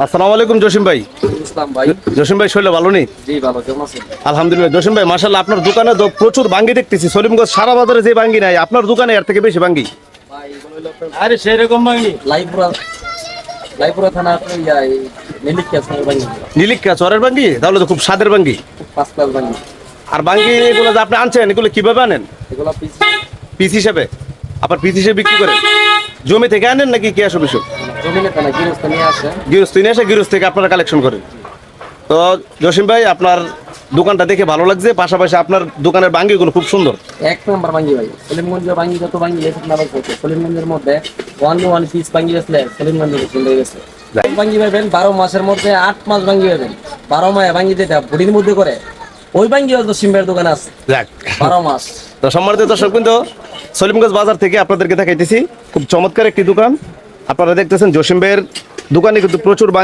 আসসালামু আলাইকুম জসিম ভাই। ইসলাম ভাই। জসিম ভাই শরীর ভালো নেই? জি ভালো, কেমন আছেন? আলহামদুলিল্লাহ। জসিম ভাই মাশাআল্লাহ, আপনার দোকানে তো প্রচুর বাঙ্গি দেখতেছি। সলিমগঞ্জ সারা বাজারে যে বাঙ্গি নাই, আপনার দোকানে এর থেকে বেশি বাঙ্গি। ভাই এগুলো হলো আপনার আরে সেরকম ভাঙি লাইপুরা থানা আপনার নেলিকিয়া সরের বাঙ্গি, নীলিকা চরের বাঙ্গি, তাহলে তো খুব স্বাদের বাঙ্গি। 5 ক্লাস বাঙ্গি। আর বাঙ্গি এগুলো যে আপনি আনছেন, এগুলো কিভাবে আনেন? এগুলো পিস পিস হিসেবে? আবার পিস হিসেবে বিক্রি করেন? জমি থেকে আনেন নাকি ক্যাশ অফিসে? জমিনে থানা গৃহস্থ নিয়ে আসে। গৃহস্থ নিয়ে এসে গৃহস্থ থেকে আপনারা কালেকশন করেন। তো জসিম ভাই, আপনার দোকানটা দেখে ভালো লাগছে, পাশাপাশি আপনার দোকানের বাঙ্গিগুলো খুব সুন্দর। এক নম্বর বাঙ্গি ভাই। সলিমগঞ্জের বাঙ্গি যত বাঙ্গি লেখক না বলছে, সলিমগঞ্জের মধ্যে 1 পিস বাঙ্গি বেচলে সলিমগঞ্জের সুন্দর গেছে। বাঙ্গি পাবেন 12 মাসের মধ্যে 8 মাস বাঙ্গি পাবেন। 12 মাস বাঙ্গি যেটা বুড়ির মধ্যে করে, ওই বাঙ্গি হয়তো সিম্বের দোকানে আছে যাক, 12 মাস। তো সম্মানিত দর্শক কিন্তু সলিমগঞ্জ বাজার থেকে আপনাদেরকে দেখাইতেছি খুব চমৎকার একটি দোকান। আপনারা দেখতেছেন জসিম ভাইয়ের দোকানে কিন্তু প্রচুর বাঙ্গি